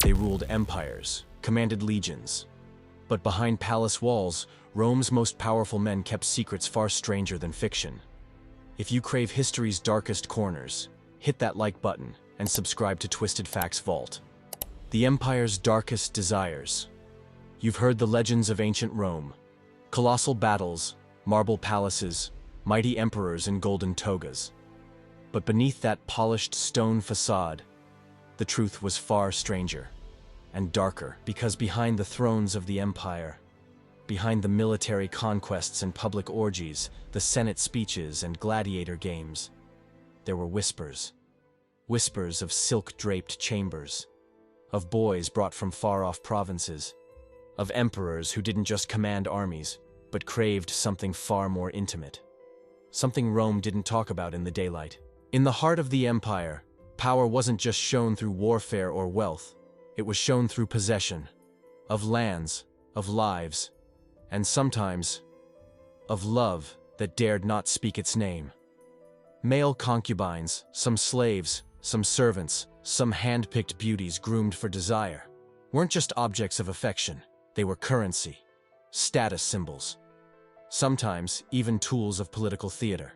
They ruled empires, commanded legions. But behind palace walls, Rome's most powerful men kept secrets far stranger than fiction. If you crave history's darkest corners, hit that like button and subscribe to Twisted Facts Vault. The empire's darkest desires. You've heard the legends of ancient Rome. Colossal battles, marble palaces, mighty emperors in golden togas. But beneath that polished stone facade, the truth was far stranger and darker, because behind the thrones of the empire, behind the military conquests and public orgies, the Senate speeches and gladiator games, there were whispers. Whispers of silk-draped chambers, of boys brought from far-off provinces, of emperors who didn't just command armies, but craved something far more intimate. Something Rome didn't talk about in the daylight. In the heart of the empire, power wasn't just shown through warfare or wealth. It was shown through possession, of lands, of lives, and sometimes, of love that dared not speak its name. Male concubines, some slaves, some servants, some hand-picked beauties groomed for desire, weren't just objects of affection. They were currency, status symbols, sometimes even tools of political theater.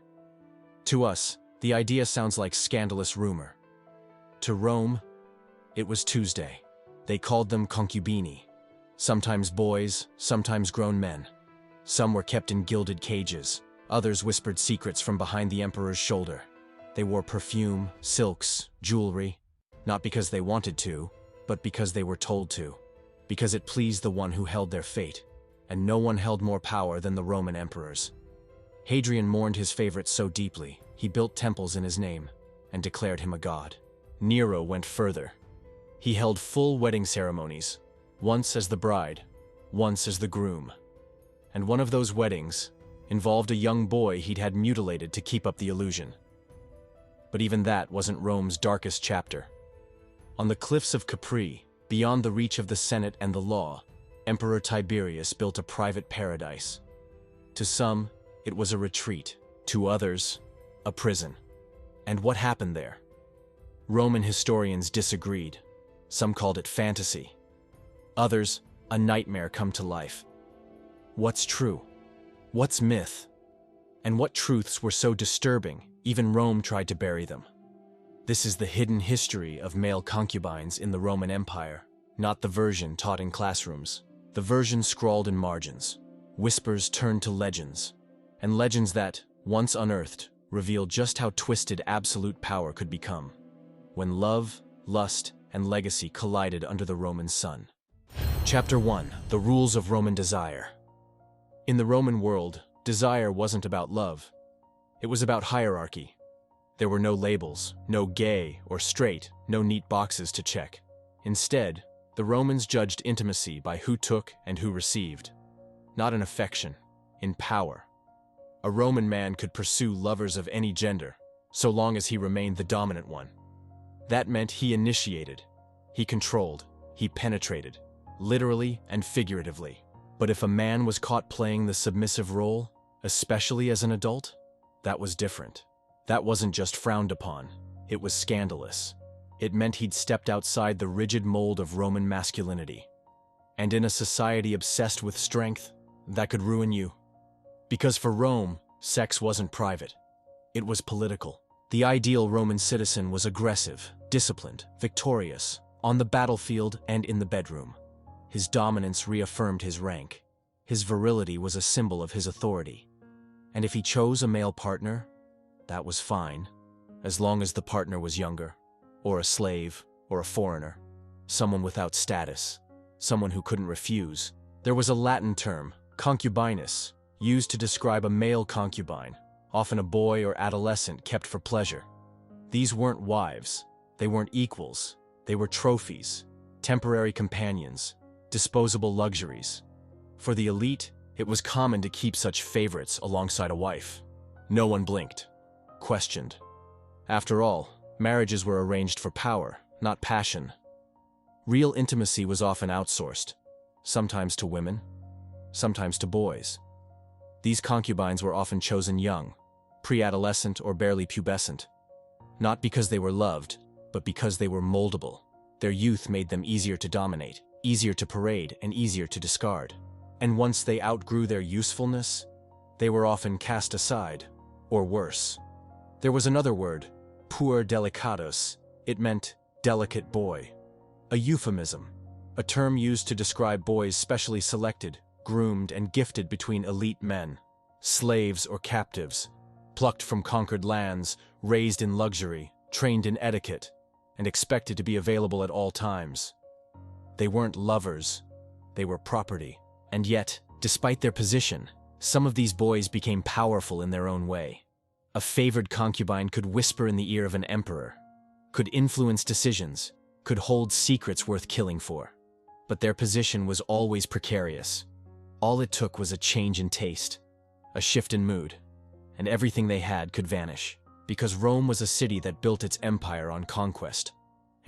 To us, the idea sounds like scandalous rumor. To Rome, it was Tuesday. They called them concubini, sometimes boys, sometimes grown men. Some were kept in gilded cages, others whispered secrets from behind the emperor's shoulder. They wore perfume, silks, jewelry, not because they wanted to, but because they were told to, because it pleased the one who held their fate, and no one held more power than the Roman emperors. Hadrian mourned his favorite so deeply, he built temples in his name, and declared him a god. Nero went further. He held full wedding ceremonies, once as the bride, once as the groom. And one of those weddings involved a young boy he'd had mutilated to keep up the illusion. But even that wasn't Rome's darkest chapter. On the cliffs of Capri, beyond the reach of the Senate and the law, Emperor Tiberius built a private paradise. To some, it was a retreat. To others, a prison. And what happened there? Roman historians disagreed. Some called it fantasy. Others, a nightmare come to life. What's true? What's myth? And what truths were so disturbing, even Rome tried to bury them? This is the hidden history of male concubines in the Roman Empire, not the version taught in classrooms. The version scrawled in margins. Whispers turned to legends, and legends that, once unearthed, revealed just how twisted absolute power could become. When love, lust, and legacy collided under the Roman sun. Chapter 1. The Rules of Roman Desire. In the Roman world, desire wasn't about love. It was about hierarchy. There were no labels, no gay or straight, no neat boxes to check. Instead, the Romans judged intimacy by who took and who received. Not in affection, in power. A Roman man could pursue lovers of any gender, so long as he remained the dominant one. That meant he initiated, he controlled, he penetrated, literally and figuratively. But if a man was caught playing the submissive role, especially as an adult, that was different. That wasn't just frowned upon, it was scandalous. It meant he'd stepped outside the rigid mold of Roman masculinity. And in a society obsessed with strength, that could ruin you. Because for Rome, sex wasn't private. It was political. The ideal Roman citizen was aggressive, disciplined, victorious, on the battlefield and in the bedroom. His dominance reaffirmed his rank. His virility was a symbol of his authority. And if he chose a male partner, that was fine, as long as the partner was younger, or a slave, or a foreigner, someone without status, someone who couldn't refuse. There was a Latin term, concubinus, used to describe a male concubine, often a boy or adolescent kept for pleasure. These weren't wives, they weren't equals, they were trophies, temporary companions, disposable luxuries. For the elite, it was common to keep such favorites alongside a wife. No one blinked, questioned. After all, marriages were arranged for power, not passion. Real intimacy was often outsourced, sometimes to women, sometimes to boys. These concubines were often chosen young, pre-adolescent or barely pubescent, not because they were loved, but because they were moldable. Their youth made them easier to dominate, easier to parade, and easier to discard. And once they outgrew their usefulness, they were often cast aside, or worse. There was another word, puer delicatus. It meant delicate boy. A euphemism, a term used to describe boys specially selected, groomed, and gifted between elite men, slaves or captives, plucked from conquered lands, raised in luxury, trained in etiquette, and expected to be available at all times. They weren't lovers, they were property. And yet, despite their position, some of these boys became powerful in their own way. A favored concubine could whisper in the ear of an emperor, could influence decisions, could hold secrets worth killing for. But their position was always precarious. All it took was a change in taste, a shift in mood, and everything they had could vanish. Because Rome was a city that built its empire on conquest.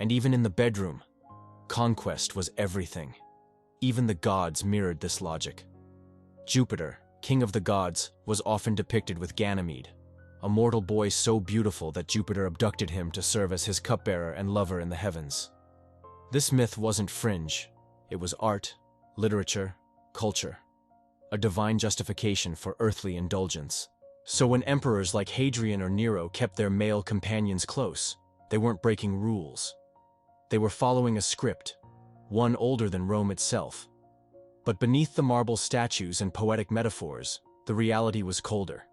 And even in the bedroom, conquest was everything. Even the gods mirrored this logic. Jupiter, king of the gods, was often depicted with Ganymede, a mortal boy so beautiful that Jupiter abducted him to serve as his cupbearer and lover in the heavens. This myth wasn't fringe. It was art, literature, culture, a divine justification for earthly indulgence. So when emperors like Hadrian or Nero kept their male companions close, they weren't breaking rules. They were following a script, one older than Rome itself. But beneath the marble statues and poetic metaphors, the reality was colder.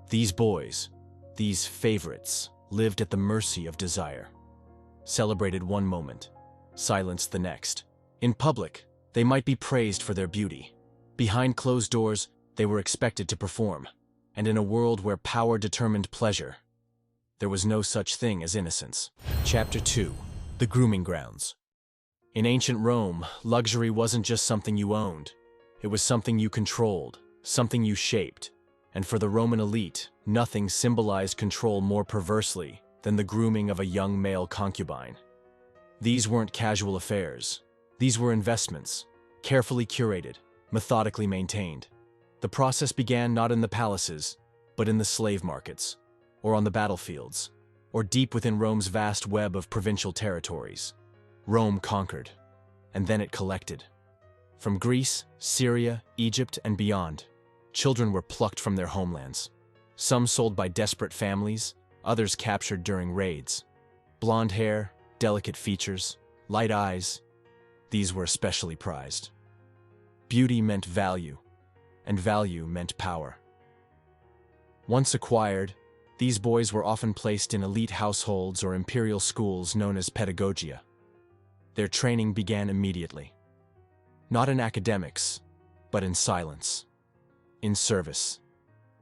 These boys, these favorites, lived at the mercy of desire. Celebrated one moment, silenced the next. In public, they might be praised for their beauty. Behind closed doors, they were expected to perform. And in a world where power determined pleasure, there was no such thing as innocence. Chapter 2. The Grooming Grounds. In ancient Rome, luxury wasn't just something you owned. It was something you controlled, something you shaped. And for the Roman elite, nothing symbolized control more perversely than the grooming of a young male concubine. These weren't casual affairs. These were investments, carefully curated, methodically maintained. The process began not in the palaces, but in the slave markets, or on the battlefields, or deep within Rome's vast web of provincial territories. Rome conquered, and then it collected. From Greece, Syria, Egypt, and beyond, children were plucked from their homelands. Some sold by desperate families, others captured during raids. Blonde hair, delicate features, light eyes, these were especially prized. Beauty meant value, and value meant power. Once acquired, these boys were often placed in elite households or imperial schools known as pedagogia. Their training began immediately. Not in academics, but in silence, in service,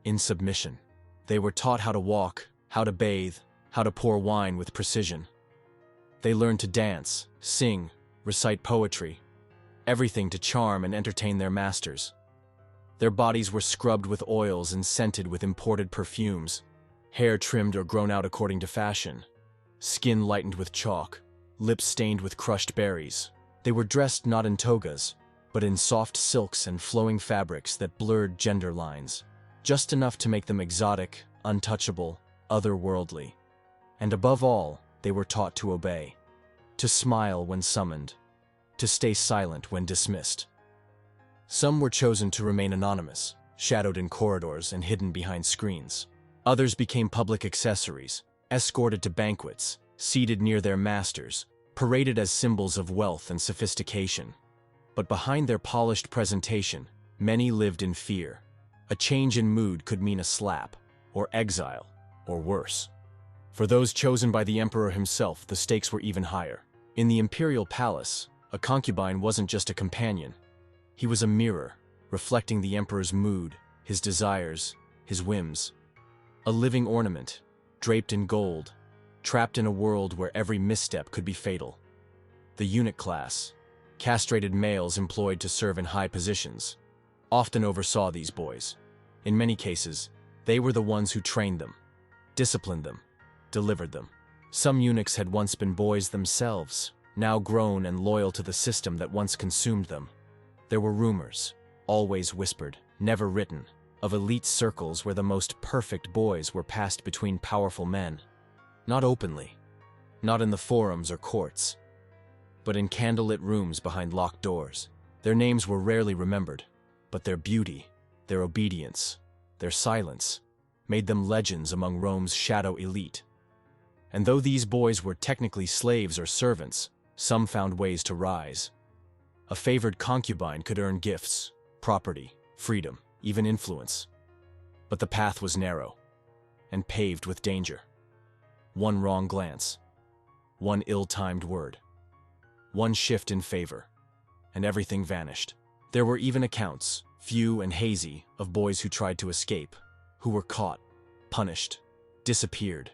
in submission. They were taught how to walk, how to bathe, how to pour wine with precision. They learned to dance, sing, recite poetry, everything to charm and entertain their masters. Their bodies were scrubbed with oils and scented with imported perfumes, hair trimmed or grown out according to fashion, skin lightened with chalk, lips stained with crushed berries. They were dressed not in togas, but in soft silks and flowing fabrics that blurred gender lines, just enough to make them exotic, untouchable, otherworldly. And above all, they were taught to obey, to smile when summoned, to stay silent when dismissed. Some were chosen to remain anonymous, shadowed in corridors and hidden behind screens. Others became public accessories, escorted to banquets, seated near their masters, paraded as symbols of wealth and sophistication. But behind their polished presentation, many lived in fear. A change in mood could mean a slap, or exile, or worse. For those chosen by the emperor himself, the stakes were even higher. In the imperial palace, a concubine wasn't just a companion. He was a mirror, reflecting the emperor's mood, his desires, his whims. A living ornament, draped in gold, trapped in a world where every misstep could be fatal. The eunuch class, castrated males employed to serve in high positions, often oversaw these boys. In many cases, they were the ones who trained them, disciplined them, delivered them. Some eunuchs had once been boys themselves, now grown and loyal to the system that once consumed them. There were rumors, always whispered, never written, of elite circles where the most perfect boys were passed between powerful men. Not openly, not in the forums or courts, but in candlelit rooms behind locked doors. Their names were rarely remembered, but their beauty, their obedience, their silence made them legends among Rome's shadow elite. And though these boys were technically slaves or servants, some found ways to rise. A favored concubine could earn gifts, property, freedom, even influence. But the path was narrow and paved with danger. One wrong glance, one ill-timed word, one shift in favor, and everything vanished. There were even accounts, few and hazy, of boys who tried to escape, who were caught, punished, disappeared.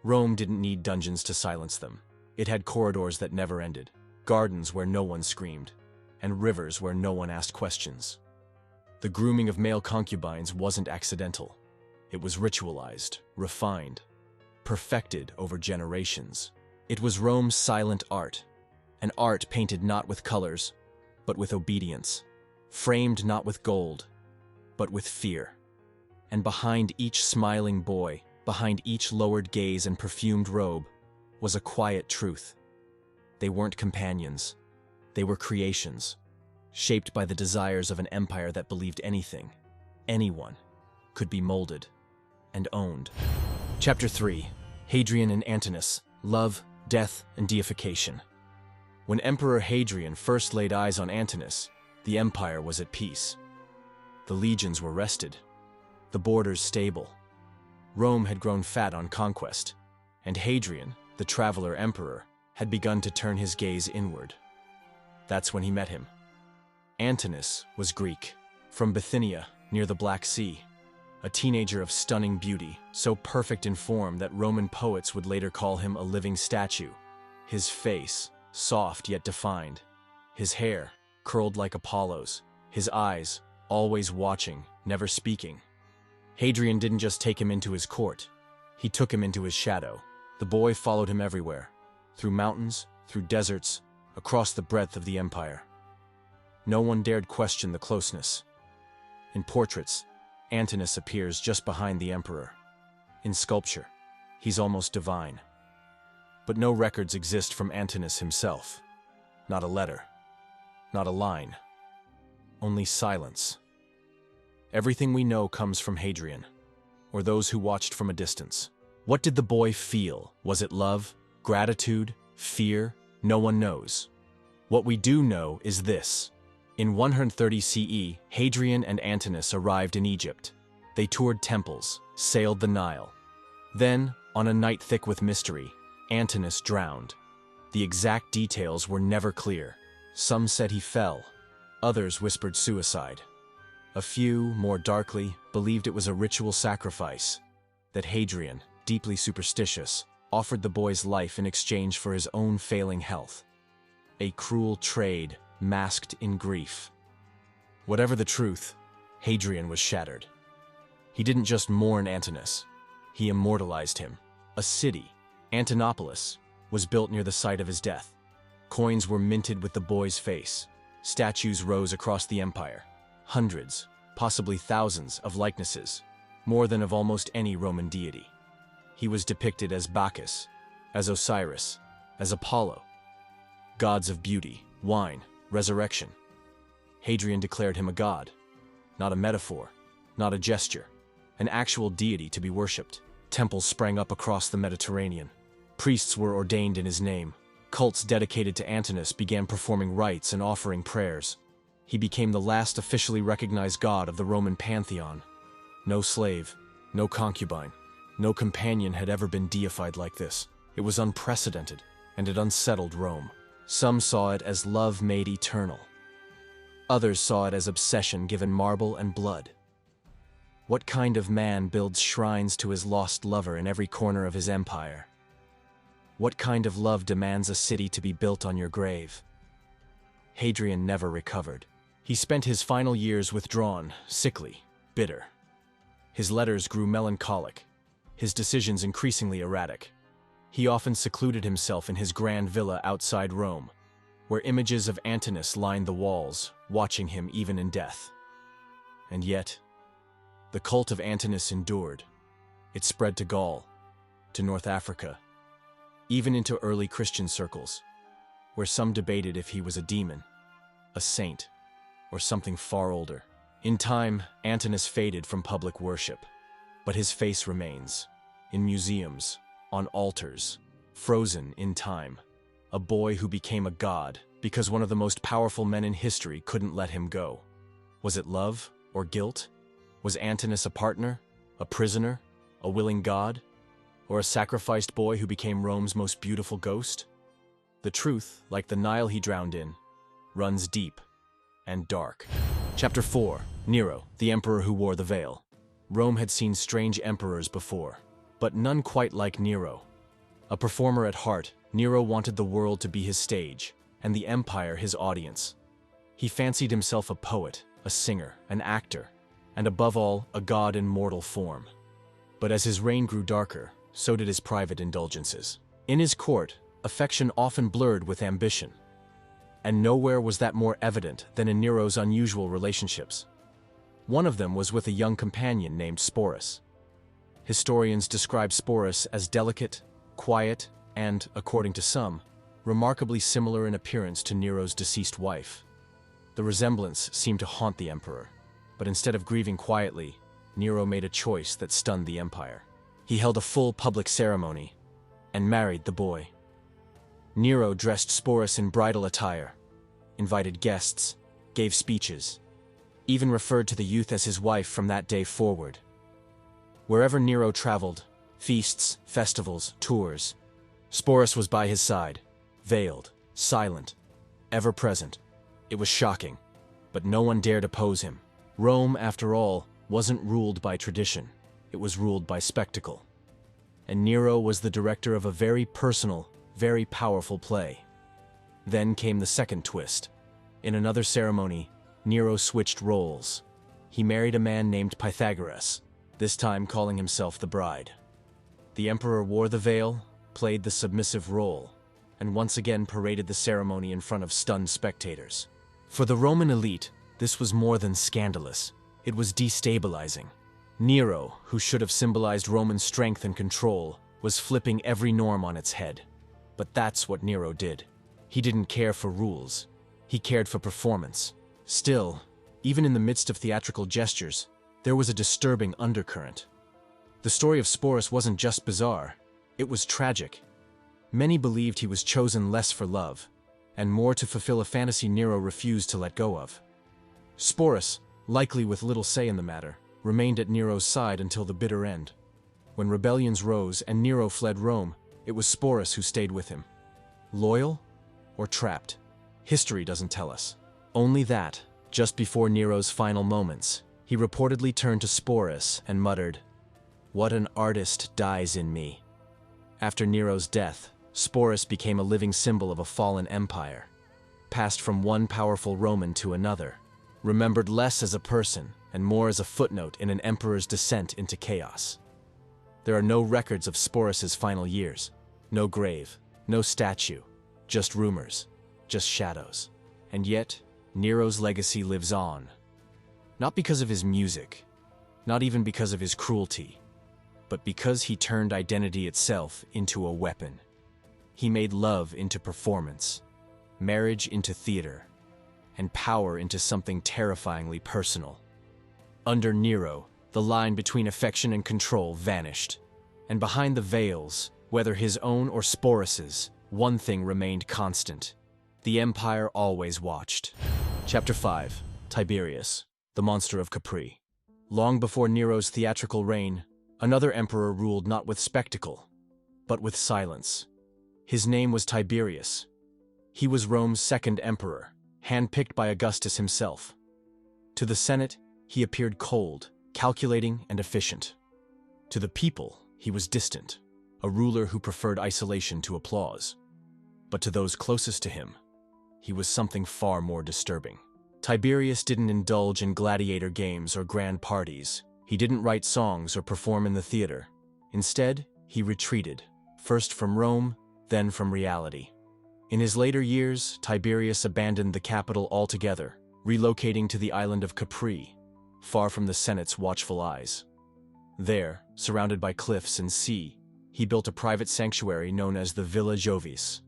Rome didn't need dungeons to silence them. It had corridors that never ended, gardens where no one screamed, and rivers where no one asked questions. The grooming of male concubines wasn't accidental. It was ritualized, refined, perfected over generations. It was Rome's silent art, an art painted not with colors, but with obedience, framed not with gold, but with fear. And behind each smiling boy, behind each lowered gaze and perfumed robe, was a quiet truth. They weren't companions. They were creations, shaped by the desires of an empire that believed anything, anyone, could be molded and owned. Chapter 3. Hadrian and Antinous, Love, Death, and Deification. When Emperor Hadrian first laid eyes on Antinous, the empire was at peace. The legions were rested, the borders stable. Rome had grown fat on conquest, and Hadrian, the traveler emperor, had begun to turn his gaze inward. That's when he met him. Antinous was Greek, from Bithynia, near the Black Sea. A teenager of stunning beauty, so perfect in form that Roman poets would later call him a living statue. His face, soft yet defined. His hair, curled like Apollo's. His eyes, always watching, never speaking. Hadrian didn't just take him into his court. He took him into his shadow. The boy followed him everywhere, through mountains, through deserts, across the breadth of the empire. No one dared question the closeness. In portraits, Antinous appears just behind the emperor. In sculpture, he's almost divine. But no records exist from Antinous himself. Not a letter, not a line, only silence. Everything we know comes from Hadrian, or those who watched from a distance. What did the boy feel? Was it love, gratitude, fear? No one knows. What we do know is this. In 130 CE, Hadrian and Antinous arrived in Egypt. They toured temples, sailed the Nile. Then, on a night thick with mystery, Antinous drowned. The exact details were never clear. Some said he fell. Others whispered suicide. A few, more darkly, believed it was a ritual sacrifice, that Hadrian, deeply superstitious, offered the boy's life in exchange for his own failing health. A cruel trade, masked in grief. Whatever the truth, Hadrian was shattered. He didn't just mourn Antinous, he immortalized him. A city, Antinopolis, was built near the site of his death. Coins were minted with the boy's face. Statues rose across the empire. Hundreds, possibly thousands, of likenesses, more than of almost any Roman deity. He was depicted as Bacchus, as Osiris, as Apollo, gods of beauty, wine, resurrection. Hadrian declared him a god, not a metaphor, not a gesture, an actual deity to be worshipped. Temples sprang up across the Mediterranean. Priests were ordained in his name. Cults dedicated to Antinous began performing rites and offering prayers. He became the last officially recognized god of the Roman pantheon. No slave, no concubine, no companion had ever been deified like this. It was unprecedented, and it unsettled Rome. Some saw it as love made eternal. Others saw it as obsession given marble and blood. What kind of man builds shrines to his lost lover in every corner of his empire? What kind of love demands a city to be built on your grave? Hadrian never recovered. He spent his final years withdrawn, sickly, bitter. His letters grew melancholic, his decisions increasingly erratic. He often secluded himself in his grand villa outside Rome, where images of Antinous lined the walls, watching him even in death. And yet, the cult of Antinous endured. It spread to Gaul, to North Africa, even into early Christian circles. where some debated if he was a demon, a saint, or something far older. In time, Antinous faded from public worship, but his face remains, in museums, on altars, frozen in time. A boy who became a god because one of the most powerful men in history couldn't let him go. Was it love or guilt? Was Antinous a partner, a prisoner, a willing god, or a sacrificed boy who became Rome's most beautiful ghost? The truth, like the Nile he drowned in, runs deep and dark. Chapter 4. Nero, the emperor who wore the veil. Rome had seen strange emperors before, but none quite like Nero. A performer at heart, Nero wanted the world to be his stage, and the empire his audience. He fancied himself a poet, a singer, an actor, and above all, a god in mortal form. But as his reign grew darker, so did his private indulgences. In his court, affection often blurred with ambition. And nowhere was that more evident than in Nero's unusual relationships. One of them was with a young companion named Sporus. Historians describe Sporus as delicate, quiet, and, according to some, remarkably similar in appearance to Nero's deceased wife. The resemblance seemed to haunt the emperor, but instead of grieving quietly, Nero made a choice that stunned the empire. He held a full public ceremony and married the boy. Nero dressed Sporus in bridal attire, invited guests, gave speeches, even referred to the youth as his wife from that day forward. Wherever Nero traveled, feasts, festivals, tours, Sporus was by his side, veiled, silent, ever present. It was shocking, but no one dared oppose him. Rome, after all, wasn't ruled by tradition. It was ruled by spectacle. And Nero was the director of a very personal, very powerful play. Then came the second twist. In another ceremony, Nero switched roles. He married a man named Pythagoras, this time calling himself the bride. The emperor wore the veil, played the submissive role, and once again paraded the ceremony in front of stunned spectators. For the Roman elite, this was more than scandalous. It was destabilizing. Nero, who should have symbolized Roman strength and control, was flipping every norm on its head. But that's what Nero did. He didn't care for rules. He cared for performance. Still, even in the midst of theatrical gestures, there was a disturbing undercurrent. The story of Sporus wasn't just bizarre, it was tragic. Many believed he was chosen less for love, and more to fulfill a fantasy Nero refused to let go of. Sporus, likely with little say in the matter, remained at Nero's side until the bitter end. When rebellions rose and Nero fled Rome, it was Sporus who stayed with him. Loyal or trapped? History doesn't tell us. Only that, just before Nero's final moments, he reportedly turned to Sporus and muttered, "What an artist dies in me." After Nero's death, Sporus became a living symbol of a fallen empire, passed from one powerful Roman to another, remembered less as a person and more as a footnote in an emperor's descent into chaos. There are no records of Sporus's final years, no grave, no statue, just rumors, just shadows. And yet, Nero's legacy lives on. Not because of his music, not even because of his cruelty, but because he turned identity itself into a weapon. He made love into performance, marriage into theater, and power into something terrifyingly personal. Under Nero, the line between affection and control vanished, and behind the veils, whether his own or Sporus's, one thing remained constant. The empire always watched. Chapter 5. Tiberius, the monster of Capri. Long before Nero's theatrical reign, another emperor ruled not with spectacle, but with silence. His name was Tiberius. He was Rome's second emperor, handpicked by Augustus himself. To the Senate, he appeared cold, calculating, and efficient. To the people, he was distant, a ruler who preferred isolation to applause. But to those closest to him, he was something far more disturbing. Tiberius didn't indulge in gladiator games or grand parties. He didn't write songs or perform in the theater. Instead, he retreated, first from Rome, then from reality. In his later years, Tiberius abandoned the capital altogether, relocating to the island of Capri, far from the Senate's watchful eyes. There, surrounded by cliffs and sea, he built a private sanctuary known as the Villa Jovis,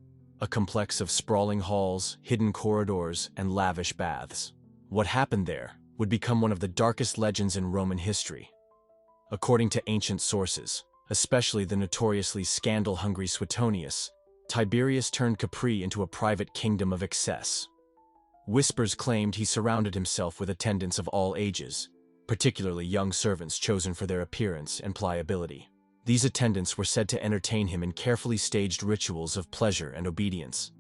a complex of sprawling halls, hidden corridors, and lavish baths. What happened there would become one of the darkest legends in Roman history. According to ancient sources, especially the notoriously scandal-hungry Suetonius, Tiberius turned Capri into a private kingdom of excess. Whispers claimed he surrounded himself with attendants of all ages, particularly young servants chosen for their appearance and pliability. These attendants were said to entertain him in carefully staged rituals of pleasure and obedience.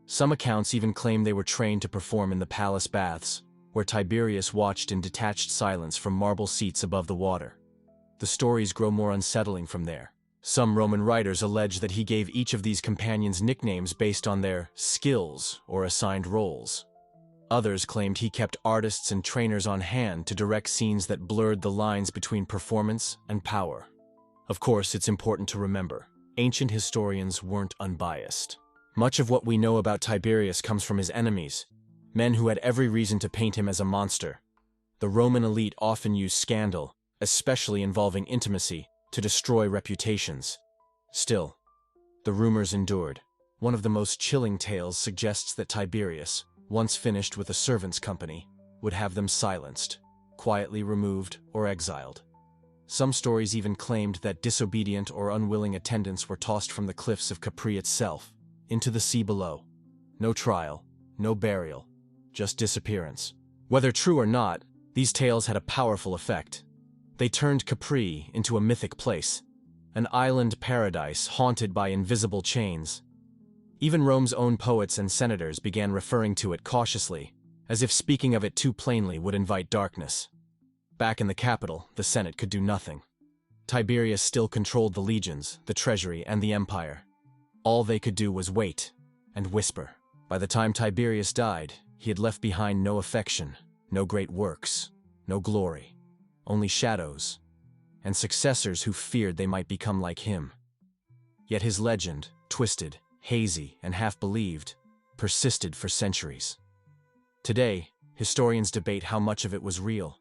Some accounts even claim they were trained to perform in the palace baths, where Tiberius watched in detached silence from marble seats above the water. The stories grow more unsettling from there. Some Roman writers allege that he gave each of these companions nicknames based on their skills or assigned roles. Others claimed he kept artists and trainers on hand to direct scenes that blurred the lines between performance and power. Of course, it's important to remember, ancient historians weren't unbiased. Much of what we know about Tiberius comes from his enemies, men who had every reason to paint him as a monster. The Roman elite often used scandal, especially involving intimacy, to destroy reputations. Still, the rumors endured. One of the most chilling tales suggests that Tiberius, once finished with a servants' company, would have them silenced, quietly removed, or exiled. Some stories even claimed that disobedient or unwilling attendants were tossed from the cliffs of Capri itself, into the sea below. No trial, no burial, just disappearance. Whether true or not, these tales had a powerful effect. They turned Capri into a mythic place, an island paradise haunted by invisible chains. Even Rome's own poets and senators began referring to it cautiously, as if speaking of it too plainly would invite darkness. Back in the capital, the Senate could do nothing. Tiberius still controlled the legions, the treasury, and the empire. All they could do was wait and whisper. By the time Tiberius died, he had left behind no affection, no great works, no glory, only shadows, and successors who feared they might become like him. Yet his legend, twisted, hazy, and half-believed, persisted for centuries. Today, historians debate how much of it was real.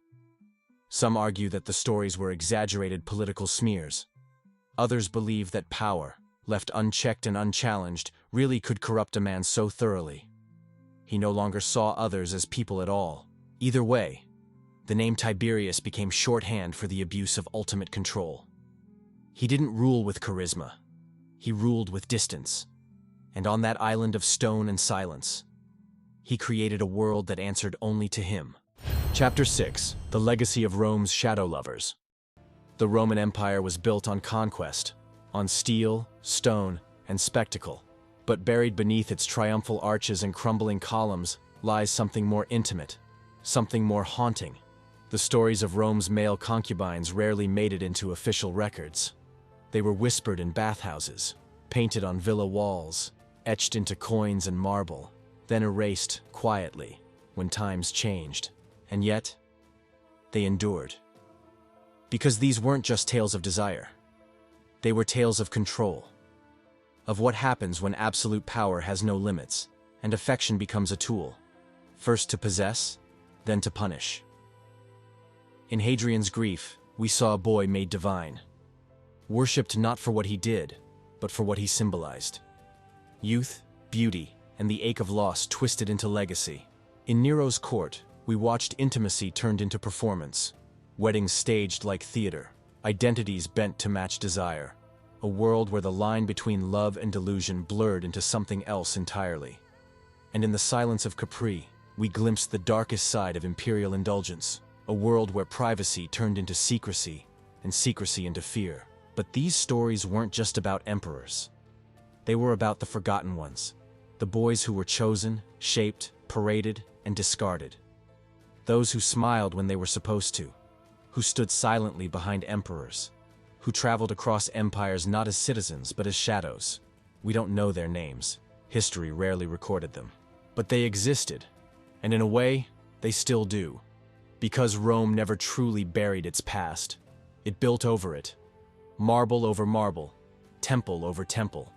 Some argue that the stories were exaggerated political smears. Others believe that power, left unchecked and unchallenged, really could corrupt a man so thoroughly. He no longer saw others as people at all. Either way, the name Tiberius became shorthand for the abuse of ultimate control. He didn't rule with charisma. He ruled with distance. And on that island of stone and silence, he created a world that answered only to him. Chapter 6: The Legacy of Rome's Shadow Lovers. The Roman Empire was built on conquest, on steel, stone, and spectacle. But buried beneath its triumphal arches and crumbling columns lies something more intimate, something more haunting. The stories of Rome's male concubines rarely made it into official records. They were whispered in bathhouses, painted on villa walls, etched into coins and marble, then erased quietly when times changed. And yet, they endured. Because these weren't just tales of desire. They were tales of control, of what happens when absolute power has no limits, and affection becomes a tool, first to possess, then to punish. In Hadrian's grief, we saw a boy made divine, worshipped not for what he did, but for what he symbolized. Youth, beauty, and the ache of loss twisted into legacy. In Nero's court, we watched intimacy turned into performance, weddings staged like theater, identities bent to match desire, a world where the line between love and delusion blurred into something else entirely. And in the silence of Capri, we glimpsed the darkest side of imperial indulgence, a world where privacy turned into secrecy, and secrecy into fear. But these stories weren't just about emperors. They were about the forgotten ones, the boys who were chosen, shaped, paraded, and discarded. Those who smiled when they were supposed to, who stood silently behind emperors, who traveled across empires not as citizens but as shadows. We don't know their names. History rarely recorded them. But they existed, and in a way, they still do. Because Rome never truly buried its past. It built over it. Marble over marble, temple over temple,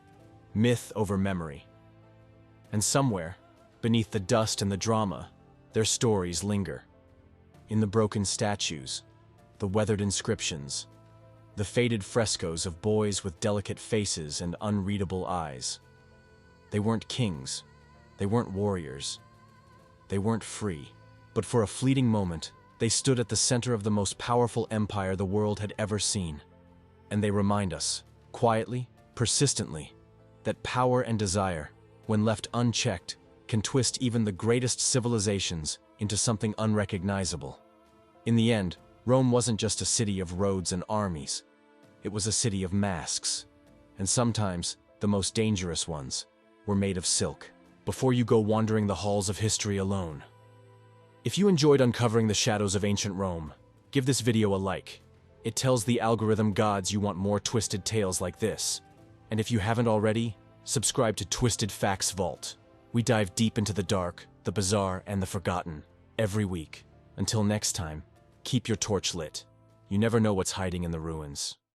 myth over memory. And somewhere, beneath the dust and the drama, their stories linger. In the broken statues, the weathered inscriptions, the faded frescoes of boys with delicate faces and unreadable eyes. They weren't kings. They weren't warriors. They weren't free. But for a fleeting moment, they stood at the center of the most powerful empire the world had ever seen. And they remind us, quietly, persistently, that power and desire, when left unchecked, can twist even the greatest civilizations into something unrecognizable. In the end, Rome wasn't just a city of roads and armies. It was a city of masks. And sometimes, the most dangerous ones were made of silk. Before you go wandering the halls of history alone. If you enjoyed uncovering the shadows of ancient Rome, give this video a like. It tells the algorithm gods you want more twisted tales like this. And if you haven't already, subscribe to Twisted Facts Vault. We dive deep into the dark, the bizarre, and the forgotten every week. Until next time, keep your torch lit. You never know what's hiding in the ruins.